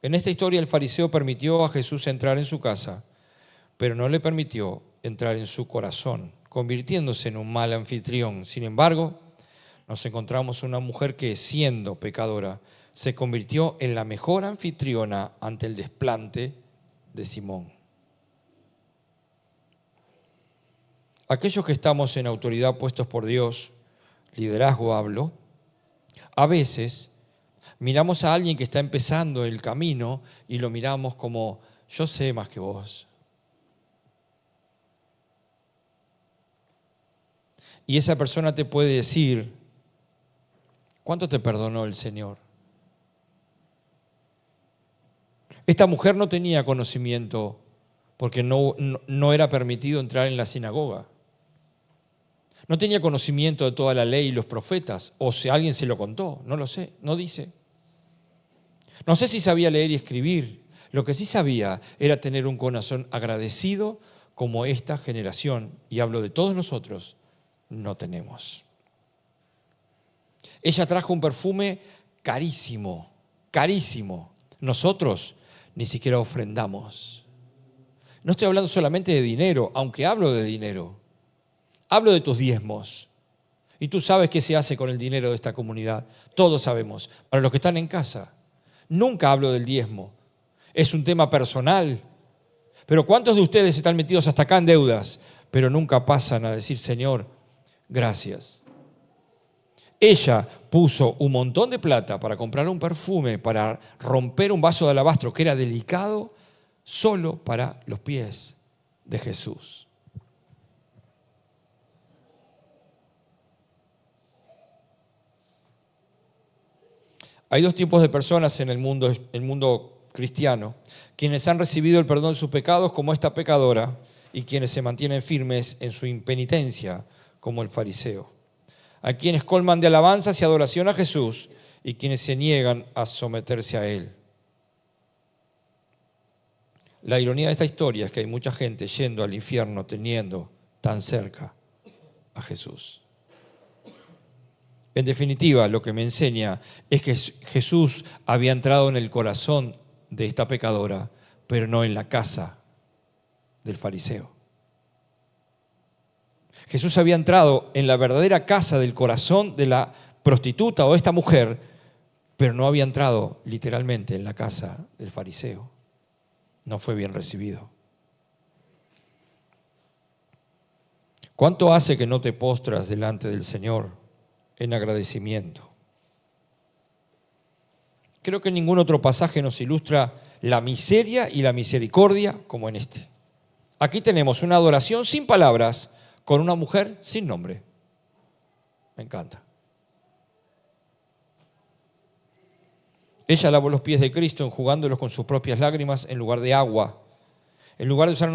En esta historia el fariseo permitió a Jesús entrar en su casa, pero no le permitió entrar en su corazón, convirtiéndose en un mal anfitrión. Sin embargo, nos encontramos una mujer que, siendo pecadora, se convirtió en la mejor anfitriona ante el desplante de Simón. Aquellos que estamos en autoridad puestos por Dios, liderazgo hablo, a veces miramos a alguien que está empezando el camino y lo miramos como, yo sé más que vos. Y esa persona te puede decir, ¿cuánto te perdonó el Señor? Esta mujer no tenía conocimiento porque no era permitido entrar en la sinagoga. No tenía conocimiento de toda la ley y los profetas, o si alguien se lo contó, no lo sé, no dice. No sé si sabía leer y escribir. Lo que sí sabía era tener un corazón agradecido como esta generación, y hablo de todos nosotros, no tenemos. Ella trajo un perfume carísimo, carísimo. Nosotros ni siquiera ofrendamos. No estoy hablando solamente de dinero, aunque hablo de dinero. Hablo de tus diezmos. Y tú sabes qué se hace con el dinero de esta comunidad. Todos sabemos. Para los que están en casa, nunca hablo del diezmo. Es un tema personal. Pero ¿cuántos de ustedes están metidos hasta acá en deudas, pero nunca pasan a decir, Señor, gracias? Ella puso un montón de plata para comprar un perfume, para romper un vaso de alabastro que era delicado, solo para los pies de Jesús. Hay dos tipos de personas en el mundo cristiano: quienes han recibido el perdón de sus pecados, como esta pecadora, y quienes se mantienen firmes en su impenitencia, como el fariseo. Hay quienes colman de alabanzas y adoración a Jesús y quienes se niegan a someterse a Él. La ironía de esta historia es que hay mucha gente yendo al infierno teniendo tan cerca a Jesús. En definitiva, lo que me enseña es que Jesús había entrado en el corazón de esta pecadora, pero no en la casa del fariseo. Jesús había entrado en la verdadera casa del corazón de la prostituta o de esta mujer, pero no había entrado literalmente en la casa del fariseo. No fue bien recibido. ¿Cuánto hace que no te postras delante del Señor en agradecimiento? Creo que ningún otro pasaje nos ilustra la miseria y la misericordia como en este. Aquí tenemos una adoración sin palabras con una mujer sin nombre. Me encanta. Ella lavó los pies de Cristo enjugándolos con sus propias lágrimas en lugar de agua. En lugar de usar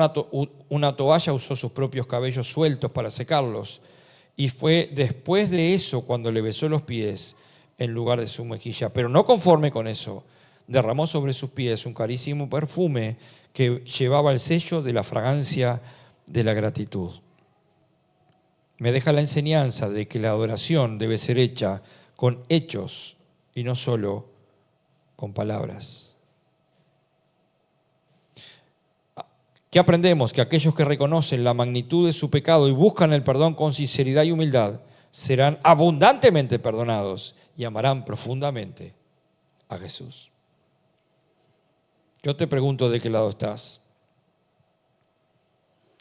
una toalla, usó sus propios cabellos sueltos para secarlos. Y fue después de eso cuando le besó los pies en lugar de su mejilla. Pero no conforme con eso, derramó sobre sus pies un carísimo perfume que llevaba el sello de la fragancia de la gratitud. Me deja la enseñanza de que la adoración debe ser hecha con hechos y no solo con palabras. ¿Qué aprendemos? Que aquellos que reconocen la magnitud de su pecado y buscan el perdón con sinceridad y humildad serán abundantemente perdonados y amarán profundamente a Jesús. Yo te pregunto, ¿de qué lado estás?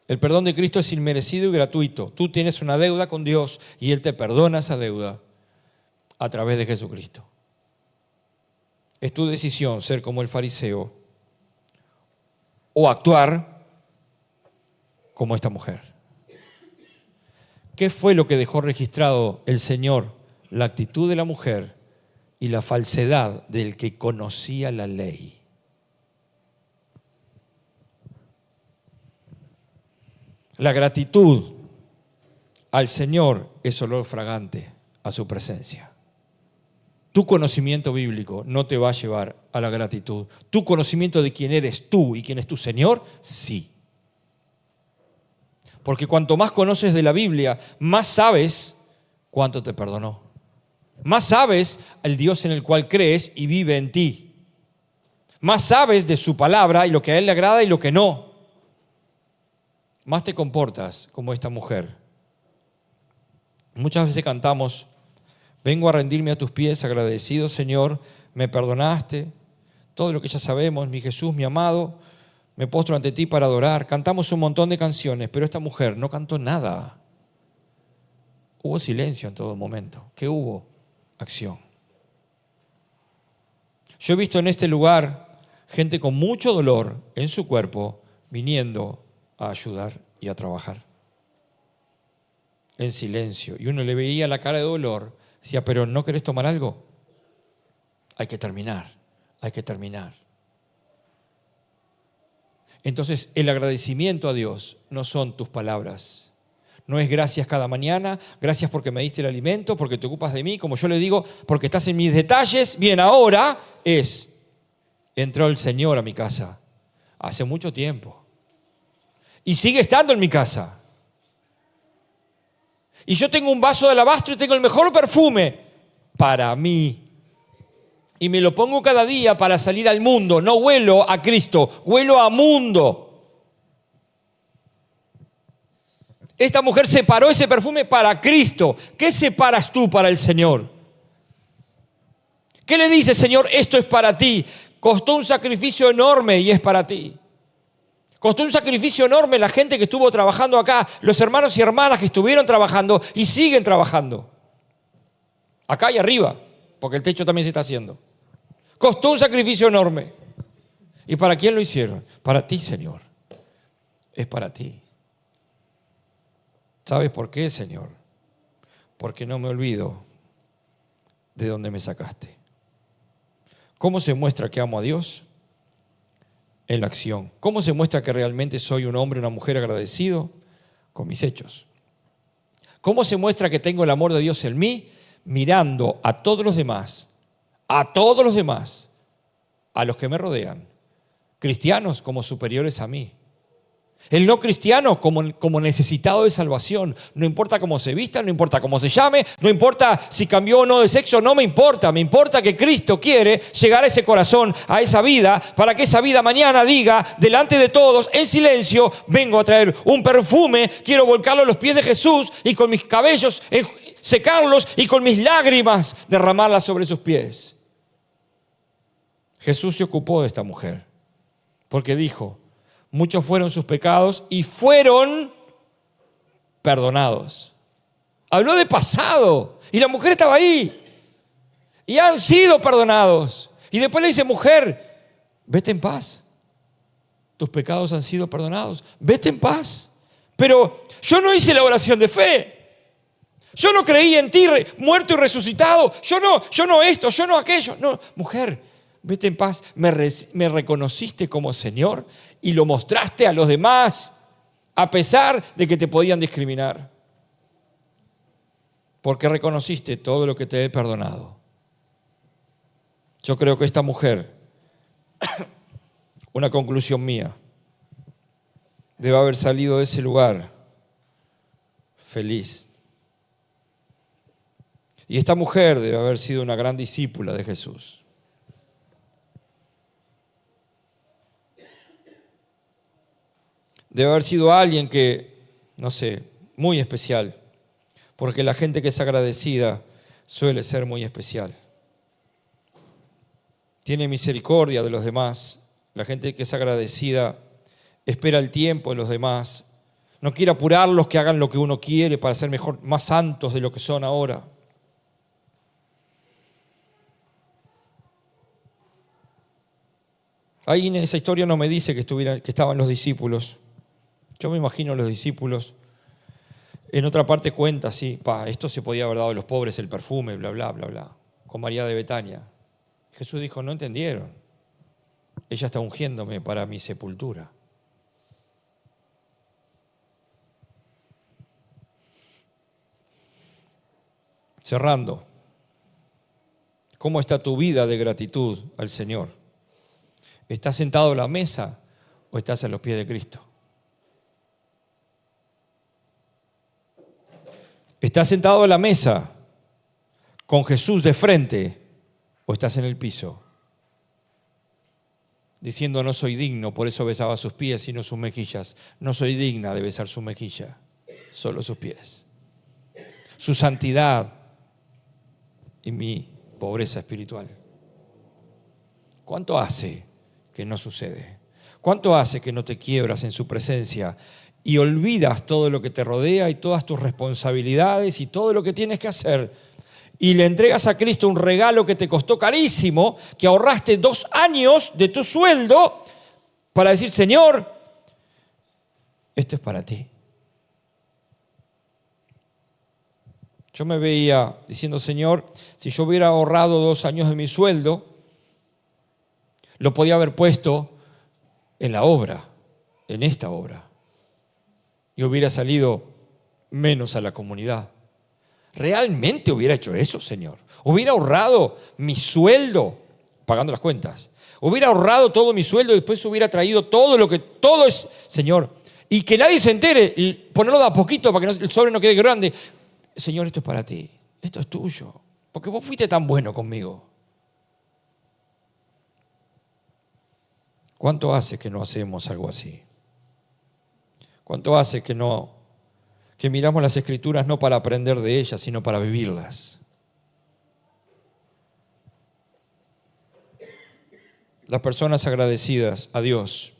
El perdón de Cristo es inmerecido y gratuito. Tú tienes una deuda con Dios y Él te perdona esa deuda a través de Jesucristo. Es tu decisión ser como el fariseo o actuar como esta mujer. ¿Qué fue lo que dejó registrado el Señor? La actitud de la mujer y la falsedad del que conocía la ley. La gratitud al Señor es olor fragante a su presencia. Tu conocimiento bíblico no te va a llevar a la gratitud. Tu conocimiento de quién eres tú y quién es tu Señor, sí. Porque cuanto más conoces de la Biblia, más sabes cuánto te perdonó. Más sabes el Dios en el cual crees y vive en ti. Más sabes de su palabra y lo que a Él le agrada y lo que no. Más te comportas como esta mujer. Muchas veces cantamos: vengo a rendirme a tus pies agradecido, Señor, me perdonaste. Todo lo que ya sabemos, mi Jesús, mi amado, me postro ante ti para adorar. Cantamos un montón de canciones, pero esta mujer no cantó nada. Hubo silencio en todo momento. ¿Qué hubo? Acción. Yo he visto en este lugar gente con mucho dolor en su cuerpo viniendo a ayudar y a trabajar. En silencio. Y uno le veía la cara de dolor. Decía, pero ¿no querés tomar algo? Hay que terminar, hay que terminar. Entonces, el agradecimiento a Dios no son tus palabras. No es gracias cada mañana, gracias porque me diste el alimento, porque te ocupas de mí, como yo le digo, porque estás en mis detalles. Bien, ahora es, entró el Señor a mi casa hace mucho tiempo. Y sigue estando en mi casa. Y yo tengo un vaso de alabastro y tengo el mejor perfume para mí. Y me lo pongo cada día para salir al mundo. No huelo a Cristo, huelo a mundo. Esta mujer separó ese perfume para Cristo. ¿Qué separas tú para el Señor? ¿Qué le dices, Señor? Esto es para ti. Costó un sacrificio enorme y es para ti. Costó un sacrificio enorme la gente que estuvo trabajando acá, los hermanos y hermanas que estuvieron trabajando y siguen trabajando. Acá y arriba, porque el techo también se está haciendo. Costó un sacrificio enorme. ¿Y para quién lo hicieron? Para ti, Señor. Es para ti. ¿Sabes por qué, Señor? Porque no me olvido de dónde me sacaste. ¿Cómo se muestra que amo a Dios? En la acción. ¿Cómo se muestra que realmente soy un hombre o una mujer agradecido? Con mis hechos. ¿Cómo se muestra que tengo el amor de Dios en mí? Mirando a todos los demás, a los que me rodean, cristianos como superiores a mí. El no cristiano como necesitado de salvación. No importa cómo se vista, no importa cómo se llame, no importa si cambió o no de sexo, no me importa. Me importa que Cristo quiere llegar a ese corazón, a esa vida, para que esa vida mañana diga, delante de todos, en silencio, vengo a traer un perfume, quiero volcarlo a los pies de Jesús y con mis cabellos secarlos y con mis lágrimas derramarlas sobre sus pies. Jesús se ocupó de esta mujer, porque dijo, muchos fueron sus pecados y fueron perdonados. Habló de pasado y la mujer estaba ahí y han sido perdonados. Y después le dice, mujer, vete en paz. Tus pecados han sido perdonados. Vete en paz. Pero yo no hice la oración de fe. Yo no creí en ti, muerto y resucitado. Yo no esto, yo no aquello. No, mujer, vete en paz. Me reconociste como Señor y lo mostraste a los demás, a pesar de que te podían discriminar. Porque reconociste todo lo que te he perdonado. Yo creo que esta mujer, una conclusión mía, debe haber salido de ese lugar feliz. Y esta mujer debe haber sido una gran discípula de Jesús. Debe haber sido alguien que, no sé, muy especial, porque la gente que es agradecida suele ser muy especial. Tiene misericordia de los demás. La gente que es agradecida espera el tiempo de los demás. No quiere apurarlos que hagan lo que uno quiere para ser mejor, más santos de lo que son ahora. Ahí en esa historia no me dice que estaban los discípulos. Yo me imagino los discípulos. En otra parte cuenta, sí, esto se podía haber dado a los pobres, el perfume, bla, bla, bla, bla, con María de Betania. Jesús dijo, no entendieron. Ella está ungiéndome para mi sepultura. Cerrando, ¿cómo está tu vida de gratitud al Señor? ¿Estás sentado a la mesa o estás a los pies de Cristo? ¿Estás sentado a la mesa con Jesús de frente o estás en el piso? Diciendo no soy digno, por eso besaba sus pies y no sus mejillas. No soy digna de besar su mejilla, solo sus pies. Su santidad y mi pobreza espiritual. ¿Cuánto hace que no sucede? ¿Cuánto hace que no te quiebras en su presencia y olvidas todo lo que te rodea y todas tus responsabilidades y todo lo que tienes que hacer y le entregas a Cristo un regalo que te costó carísimo, que ahorraste 2 años de tu sueldo para decir, Señor, esto es para ti? Yo me veía diciendo, Señor, si yo hubiera ahorrado 2 años de mi sueldo, lo podía haber puesto en la obra, en esta obra, y hubiera salido menos a la comunidad. ¿Realmente hubiera hecho eso, Señor? ¿Hubiera ahorrado mi sueldo, pagando las cuentas? ¿Hubiera ahorrado todo mi sueldo y después hubiera traído todo es, Señor? Y que nadie se entere, y ponerlo de a poquito para que el sobre no quede grande. Señor, esto es para ti, esto es tuyo, porque vos fuiste tan bueno conmigo. ¿Cuánto hace que no hacemos algo así? ¿Cuánto hace que miramos las Escrituras no para aprender de ellas, sino para vivirlas? Las personas agradecidas a Dios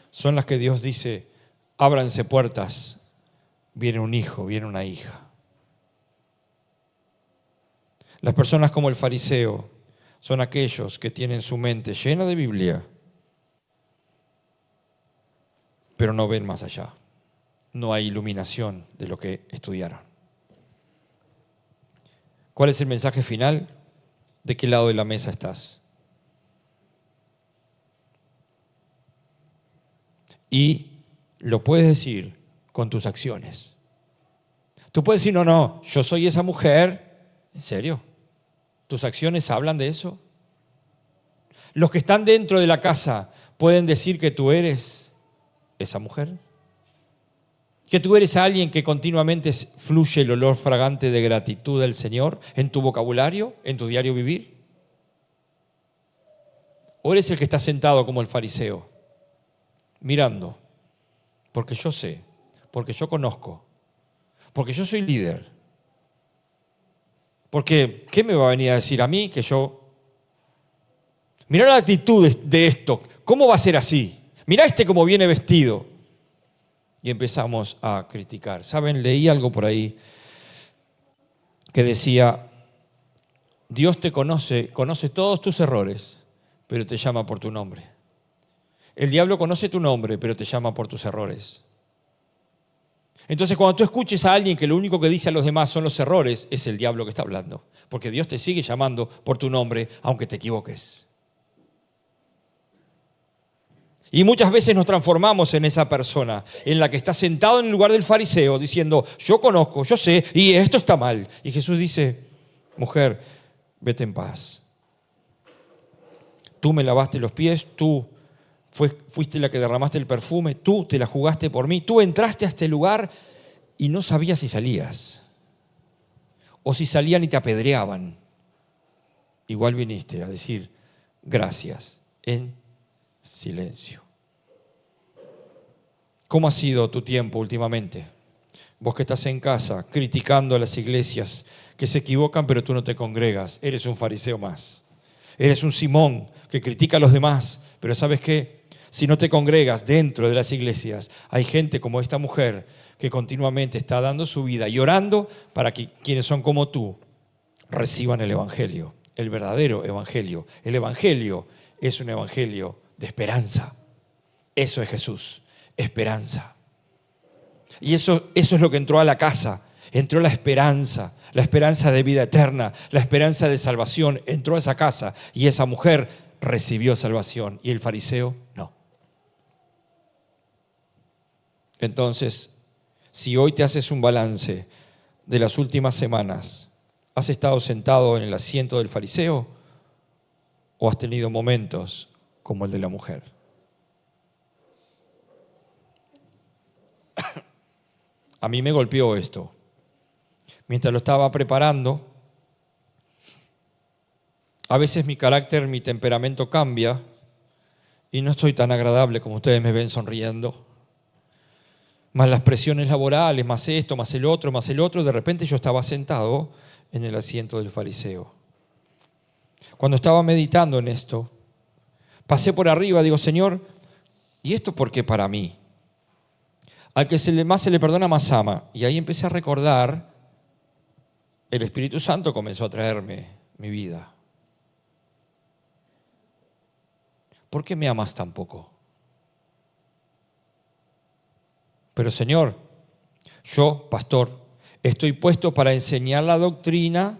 son las que Dios dice, ábranse puertas, viene un hijo, viene una hija. Las personas como el fariseo son aquellos que tienen su mente llena de Biblia, pero no ven más allá. No hay iluminación de lo que estudiaron. ¿Cuál es el mensaje final? ¿De qué lado de la mesa estás? Y lo puedes decir con tus acciones. Tú puedes decir, no, yo soy esa mujer. ¿En serio? ¿Tus acciones hablan de eso? Los que están dentro de la casa pueden decir que tú eres esa mujer. Que tú eres alguien que continuamente fluye el olor fragante de gratitud del Señor en tu vocabulario, en tu diario vivir. ¿O eres el que está sentado como el fariseo, mirando? Porque yo sé, porque yo conozco, porque yo soy líder. Porque, ¿qué me va a venir a decir a mí que yo... Mirá la actitud de esto, ¿cómo va a ser así? Mirá cómo viene vestido. Y empezamos a criticar. ¿Saben? Leí algo por ahí que decía, Dios te conoce todos tus errores, pero te llama por tu nombre. El diablo conoce tu nombre, pero te llama por tus errores. Entonces, cuando tú escuches a alguien que lo único que dice a los demás son los errores, es el diablo que está hablando. Porque Dios te sigue llamando por tu nombre, aunque te equivoques. Y muchas veces nos transformamos en esa persona, en la que está sentado en el lugar del fariseo, diciendo, yo conozco, yo sé, y esto está mal. Y Jesús dice, mujer, vete en paz. Tú me lavaste los pies, tú fuiste la que derramaste el perfume, tú te la jugaste por mí, tú entraste a este lugar y no sabías si salías. O si salían y te apedreaban. Igual viniste a decir gracias en silencio. ¿Cómo ha sido tu tiempo últimamente? Vos que estás en casa criticando a las iglesias que se equivocan pero tú no te congregas, eres un fariseo más. Eres un Simón que critica a los demás, pero ¿sabes qué? Si no te congregas dentro de las iglesias, hay gente como esta mujer que continuamente está dando su vida y orando para que quienes son como tú reciban el Evangelio, el verdadero Evangelio. El Evangelio es un Evangelio de esperanza. Eso es Jesús, esperanza. Y eso es lo que entró a la casa. Entró la esperanza de vida eterna, la esperanza de salvación. Entró a esa casa y esa mujer recibió salvación y el fariseo no. Entonces, si hoy te haces un balance de las últimas semanas, ¿has estado sentado en el asiento del fariseo o has tenido momentos como el de la mujer? A mí me golpeó esto. Mientras lo estaba preparando, a veces mi carácter, mi temperamento cambia y no estoy tan agradable como ustedes me ven sonriendo. Más las presiones laborales, más esto, más el otro, de repente yo estaba sentado en el asiento del fariseo. Cuando estaba meditando en esto, pasé por arriba, digo, Señor, ¿y esto por qué para mí? Al que más se le perdona, más ama. Y ahí empecé a recordar, el Espíritu Santo comenzó a traerme mi vida. ¿Por qué me amas tan poco? Pero Señor, yo, pastor, estoy puesto para enseñar la doctrina,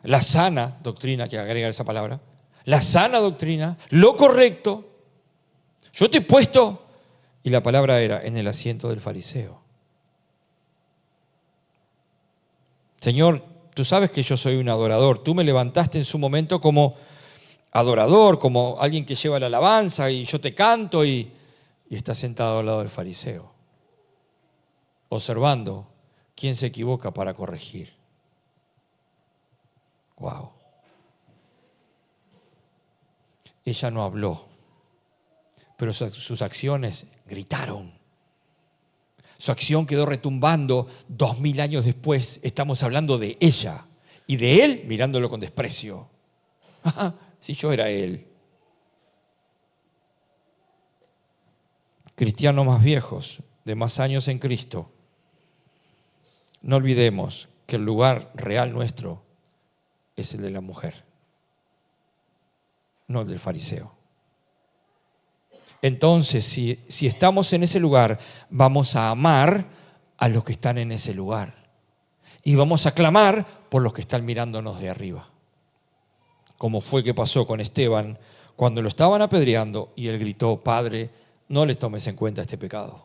la sana doctrina, que agrega esa palabra, la sana doctrina, lo correcto. Yo te he puesto, y la palabra era, en el asiento del fariseo. Señor, tú sabes que yo soy un adorador. Tú me levantaste en su momento como adorador, como alguien que lleva la alabanza, y yo te canto, y estás sentado al lado del fariseo, observando quién se equivoca para corregir. Wow. Ella no habló, pero sus acciones gritaron. Su acción quedó retumbando 2000 años después. Estamos hablando de ella y de él mirándolo con desprecio. Si yo era él. Cristianos más viejos, de más años en Cristo, no olvidemos que el lugar real nuestro es el de la mujer, no el del fariseo. Entonces, si estamos en ese lugar, vamos a amar a los que están en ese lugar y vamos a clamar por los que están mirándonos de arriba. Como fue que pasó con Esteban cuando lo estaban apedreando y él gritó, Padre, no les tomes en cuenta este pecado.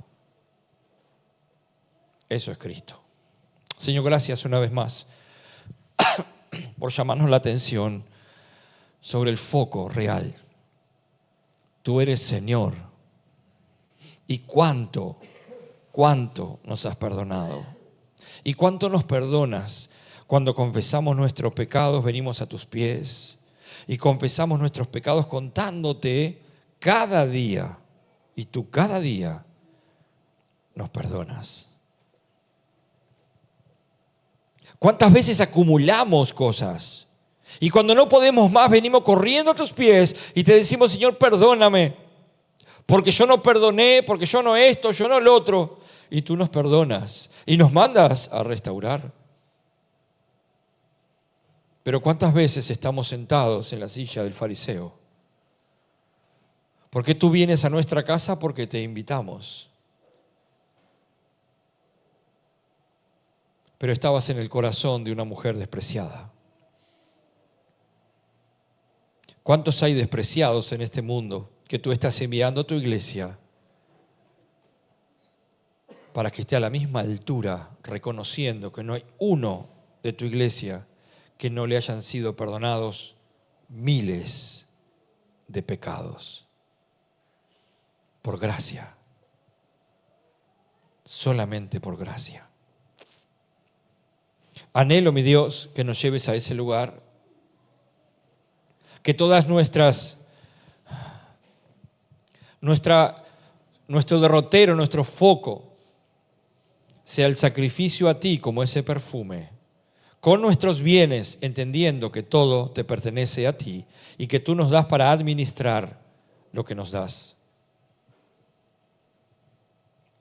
Eso es Cristo. Señor, gracias una vez más por llamarnos la atención sobre el foco real. Tú eres Señor. Y cuánto nos has perdonado. Y cuánto nos perdonas cuando confesamos nuestros pecados, venimos a tus pies y confesamos nuestros pecados contándote cada día. Y tú cada día nos perdonas. ¿Cuántas veces acumulamos cosas? Y cuando no podemos más, venimos corriendo a tus pies y te decimos, Señor, perdóname. Porque yo no perdoné, porque yo no esto, yo no lo otro. Y tú nos perdonas y nos mandas a restaurar. Pero ¿cuántas veces estamos sentados en la silla del fariseo? ¿Por qué tú vienes a nuestra casa? Porque te invitamos. Pero estabas en el corazón de una mujer despreciada. ¿Cuántos hay despreciados en este mundo que tú estás enviando a tu iglesia para que esté a la misma altura, reconociendo que no hay uno de tu iglesia que no le hayan sido perdonados miles de pecados? Por gracia. Solamente por gracia. Anhelo, mi Dios, que nos lleves a ese lugar, que todas nuestro derrotero, nuestro foco, sea el sacrificio a ti como ese perfume, con nuestros bienes, entendiendo que todo te pertenece a ti y que tú nos das para administrar lo que nos das.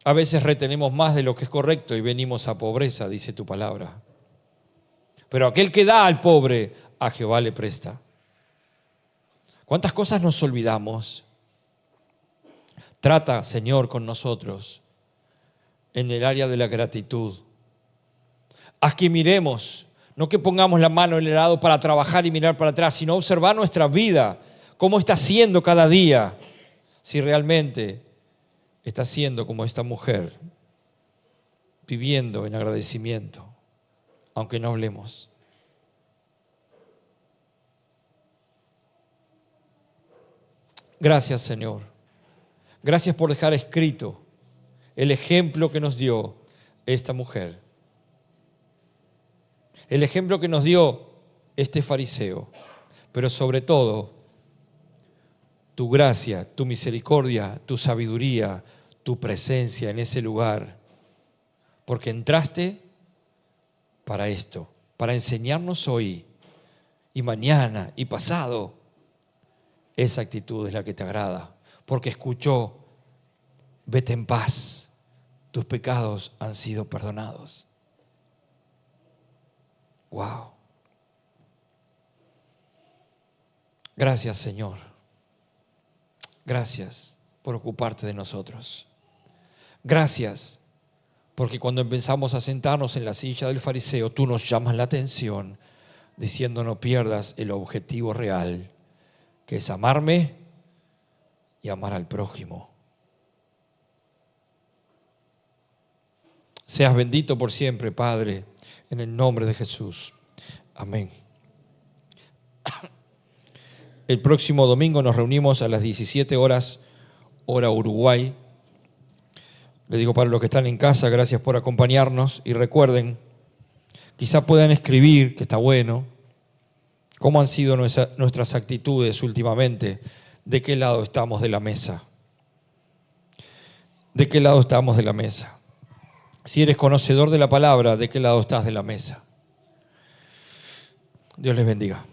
A veces retenemos más de lo que es correcto y venimos a pobreza, dice tu palabra. Pero aquel que da al pobre, a Jehová le presta. ¿Cuántas cosas nos olvidamos? Trata, Señor, con nosotros en el área de la gratitud. Haz que miremos, no que pongamos la mano en el arado para trabajar y mirar para atrás, sino observar nuestra vida, cómo está siendo cada día, si realmente está siendo como esta mujer, viviendo en agradecimiento, aunque no hablemos. Gracias, Señor. Gracias por dejar escrito el ejemplo que nos dio esta mujer. El ejemplo que nos dio este fariseo. Pero sobre todo, tu gracia, tu misericordia, tu sabiduría, tu presencia en ese lugar. Porque entraste para esto, para enseñarnos hoy y mañana y pasado. Esa actitud es la que te agrada, porque escuchó, vete en paz, tus pecados han sido perdonados. Wow. Gracias, Señor. Gracias por ocuparte de nosotros. Gracias, porque cuando empezamos a sentarnos en la silla del fariseo, tú nos llamas la atención, diciendo no pierdas el objetivo real, que es amarme y amar al prójimo. Seas bendito por siempre, Padre, en el nombre de Jesús. Amén. El próximo domingo nos reunimos a las 17 horas, hora Uruguay. Le digo para los que están en casa, gracias por acompañarnos. Y recuerden, quizá puedan escribir, que está bueno, cómo han sido nuestras actitudes últimamente, de qué lado estamos de la mesa. ¿De qué lado estamos de la mesa? Si eres conocedor de la palabra, ¿de qué lado estás de la mesa? Dios les bendiga.